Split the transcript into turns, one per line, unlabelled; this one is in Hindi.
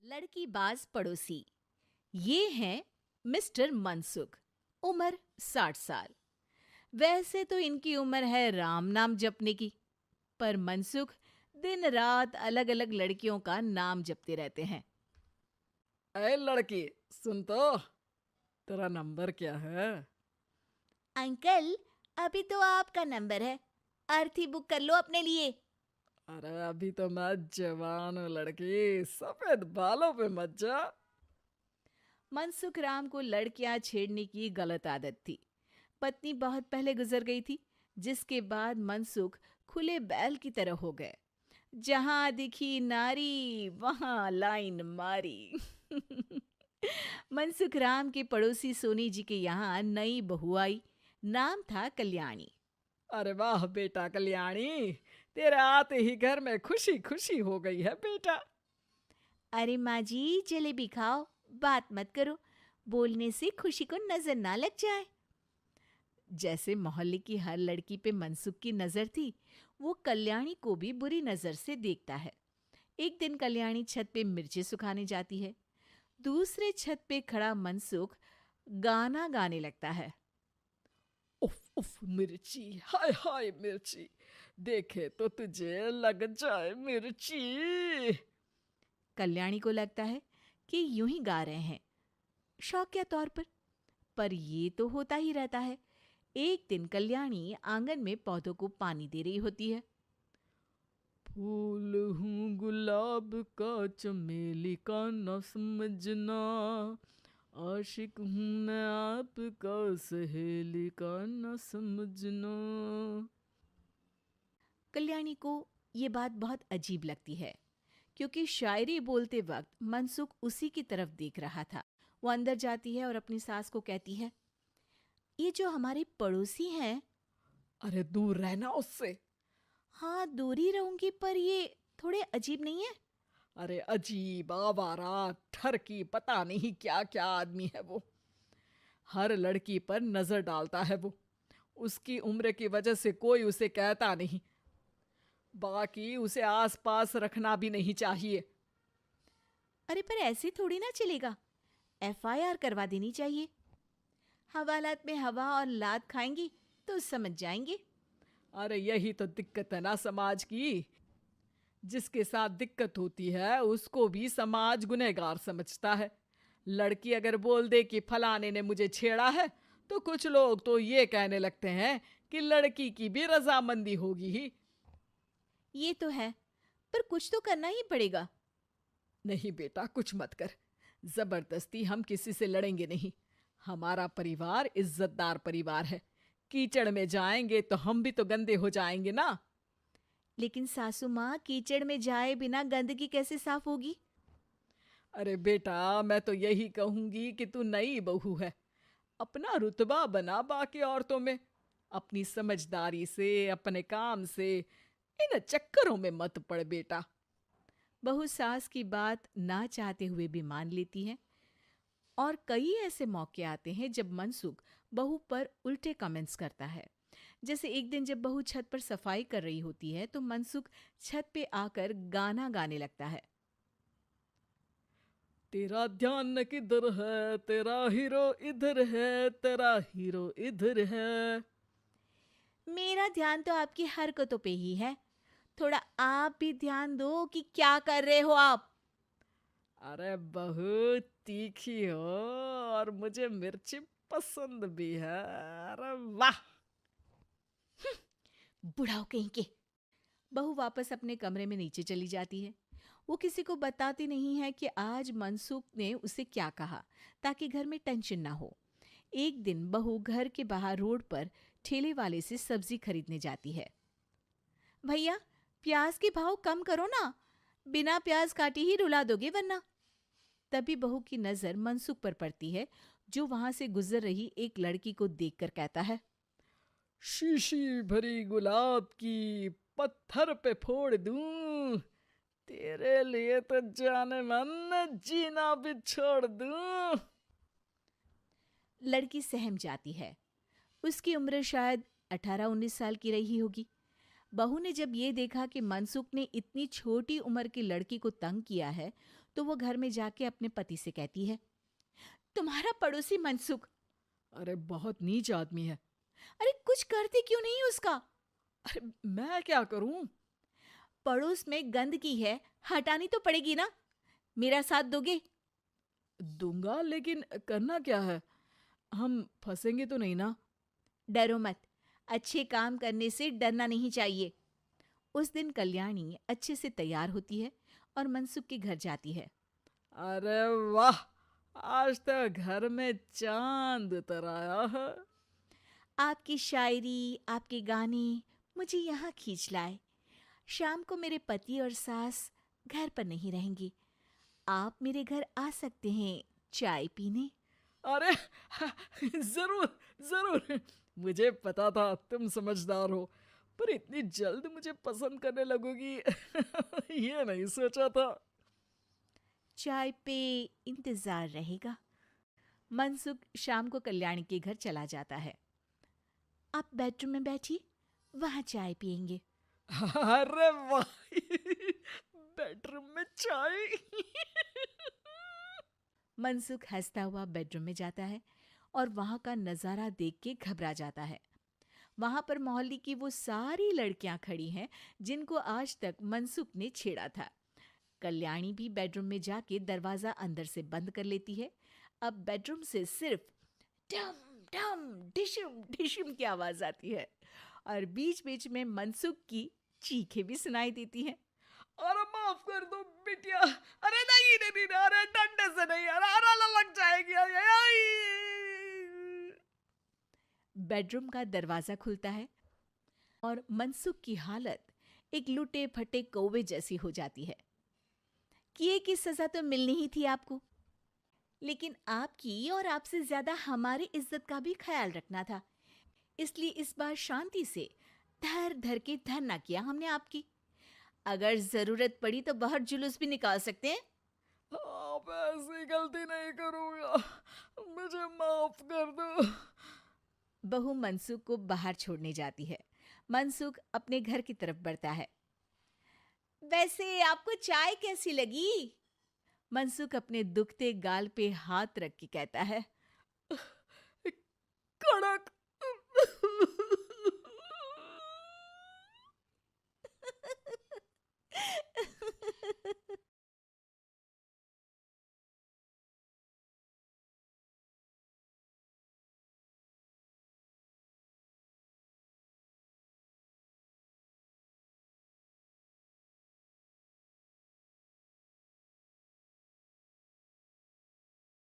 लड़की बाज पड़ोसी। ये हैं मिस्टर मनसुख। उम्र 60 साल। वैसे तो इनकी उम्र है राम नाम जपने की, पर मनसुख दिन रात अलग अलग लड़कियों का नाम जपते रहते हैं।
अरे लड़की, सुन तो, तेरा नंबर क्या है?
अंकल, अभी तो आपका नंबर है, अर्थी बुक कर लो अपने लिए।
अरे अभी तो मैं जवान हूँ लड़की, सफेद बालों पे मत जा।
मनसुख राम को लड़कियां छेड़ने की गलत आदत थी। पत्नी बहुत पहले गुजर गई थी, जिसके बाद मनसुख खुले बैल की तरह हो गए। जहां दिखी नारी वहां लाइन मारी। मनसुख राम के पड़ोसी सोनी जी के यहाँ नई बहू आई। नाम था कल्याणी।
अरे वाह बेटा कल्याणी, तेरे आते ही घर में खुशी खुशी हो गई है बेटा।
अरे माँ जी, जलेबी खाओ, बात मत करो, बोलने से खुशी को नजर ना लग जाए। जैसे मोहल्ले की हर लड़की पे मनसुख की नजर थी, वो कल्याणी को भी बुरी नजर से देखता है। एक दिन कल्याणी छत पे मिर्ची सुखाने जाती है। दूसरे छत पे खड़ा मनसुख गाना गाने लगता है।
उफ उफ मिर्ची, हाय हाय मिर्ची, देखे तो तुझे लग जाए मिर्ची।
कल्याणी को लगता है कि यूं ही गा रहे हैं, शौकिया तौर पर ये तो होता ही रहता है। एक दिन कल्याणी आंगन में पौधों को पानी दे रही होती है।
फूल हूँ गुलाब का, चमेली का न समझना, आशिक हूँ मैं आपका, सहेली का न समझना।
कल्याणी को ये बात बहुत अजीब लगती है, क्योंकि शायरी बोलते वक्त मनसुख उसी की तरफ देख रहा था। वो अंदर जाती है और अपनी सास को कहती है, ये जो हमारे पड़ोसी हैं।
अरे दूर रहना उससे।
हाँ, दूर ही रहूंगी, पर ये थोड़े अजीब नहीं है?
अरे अजीब, आवारा, ठरकी, पता नहीं क्या क्या आदमी है वो। हर लड़की पर नजर डालता है वो। उसकी उम्र की वजह से कोई उसे कहता नहीं। बाकी उसे आसपास रखना भी नहीं चाहिए।
अरे पर ऐसे थोड़ी ना चलेगा, एफआईआर करवा देनी चाहिए। हवालात में हवा और लात खाएंगी तो समझ जाएंगे।
अरे यही तो दिक्कत है ना समाज की। जिसके साथ दिक्कत होती है उसको भी समाज गुनहगार समझता है। लड़की अगर बोल दे कि फलाने ने मुझे छेड़ा है, तो कुछ लोग तो ये कहने लगते हैं कि लड़की की भी रजामंदी होगी ही।
ये तो है, पर कुछ तो करना ही पड़ेगा।
नहीं बेटा, कुछ मत कर। जबरदस्ती हम किसी से लड़ेंगे नहीं। हमारा परिवार इज्जतदार परिवार है। कीचड़ में जाएंगे तो हम भी तो गंदे हो जाएंगे ना।
लेकिन सासू माँ, कीचड़ में जाए बिना गंदगी कैसे साफ होगी?
अरे बेटा, मैं तो यही कहूंगी कि तू नई बहू है, अपना रुतबा बना बाकी औरतों में। अपनी समझदारी से, अपने काम से इन चक्करों में मत पड़ बेटा।
बहू सास की बात ना चाहते हुए भी मान लेती है। और कई ऐसे मौके आते हैं जब मनसुख बहू पर उल्टे कमेंट्स करता है। जैसे एक दिन जब बहू छत पर सफाई कर रही होती है, तो मनसुख छत पे आकर गाना गाने लगता है।
तेरा ध्यान किधर है, तेरा हीरो इधर है, तेरा हीरो इधर है।
मेरा ध्यान तो आपकी हरकतों पे ही है, थोड़ा आप भी ध्यान दो कि क्या कर रहे हो आप।
अरे बहुत तीखी हो और मुझे मिर्ची पसंद भी है। अरे वाह।
बुढ़ाओ कहीं के। बहू वापस अपने कमरे में नीचे चली जाती है। वो किसी को बताती नहीं है कि आज मनसुख ने उसे क्या कहा, ताकि घर में टेंशन ना हो। एक दिन बहू घर के बाहर रोड पर ठेले वाले से सब्जी खरीदने जाती है। भैया, प्याज के भाव कम करो ना, बिना प्याज काटे ही रुला दोगे वरना। तभी बहू की नजर मनसुख पर पड़ती है, जो वहां से गुजर रही एक लड़की को देखकर कहता है,
शीशी भरी गुलाब की, पत्थर पे फोड़ दूं, तेरे लिए तो जाने मन जीना भी छोड़ दूं।
लड़की सहम जाती है। उसकी उम्र शायद 18-19 साल की रही होगी। बहू ने जब ये देखा कि मनसुख ने इतनी छोटी उम्र की लड़की को तंग किया है, तो वो घर में जाके अपने पति से कहती है, तुम्हारा पड़ोसी मनसुख,
अरे बहुत नीच आदमी है।
अरे कुछ करते क्यों नहीं उसका?
अरे मैं क्या करूं?
पड़ोस में गंदगी है, हटानी तो पड़ेगी ना। मेरा साथ दोगे?
दूंगा, लेकिन करना क्या है? हम फंसेंगे तो नहीं ना?
डरो मत, अच्छे काम करने से डरना नहीं चाहिए। उस दिन कल्याणी अच्छे से तैयार होती है और मनसुख के घर जाती है।
अरे वाह, आज तो घर में चांद उतर आया है।
आपकी शायरी, आपके गाने मुझे यहाँ खींच लाए। शाम को मेरे पति और सास घर पर नहीं रहेंगे। आप मेरे घर आ सकते हैं चाय पीने।
अरे जरूर जरूर, मुझे पता था तुम समझदार हो, पर इतनी जल्द मुझे पसंद करने लगोगी ये नहीं सोचा था।
चाय पे इंतजार रहेगा। मनसुख शाम को कल्याणी के घर चला जाता है। आप बेडरूम में बैठिए, वहां चाय पियेंगे।
अरे वाह बेडरूम में चाय
मनसुख हंसता हुआ बेडरूम में जाता है और वहां का नजारा देख के घबरा जाता है। वहां पर मोहल्ले की वो सारी लड़कियां खड़ी हैं जिनको आज तक मनसुख ने छेड़ा था। कल्याणी भी बेडरूम में जाके दरवाजा अंदर से बंद कर लेती है। अब बेडरूम से सिर्फ डम डम डिशुम डिशुम की आवाज आती है और बीच बीच में मनसुख की चीखें भी सुनाई देती हैं।
अरे माफ कर दो बिटिया, अरे नहीं नहीं नहीं, अरे डंडे से नहीं, अरे अरे लग जाएगी, अरे आई।
बेडरूम का दरवाजा खुलता है और मनसुख की हालत एक लुटे फटे कौवे जैसी हो जाती है। किए की सजा तो मिलनी ही थी आपको, लेकिन आपकी और आपसे ज्यादा हमारी इज्जत का भी ख्याल रखना था। इसलिए इस बार शांति से धर धर के धरना किया हमने आपकी। अगर जरूरत पड़ी तो बाहर जुलूस भी निकाल सकते हैं।
आप ऐसी गलती नहीं करूंगा, मुझे माफ कर दो।
बहू मनसुख को बाहर छोड़ने जाती है। मनसुख अपने घर की तरफ बढ़ता है। वैसे आपको चाय कैसी लगी? मनसुख अपने दुखते गाल पे हाथ रख के कहता है।
कड़क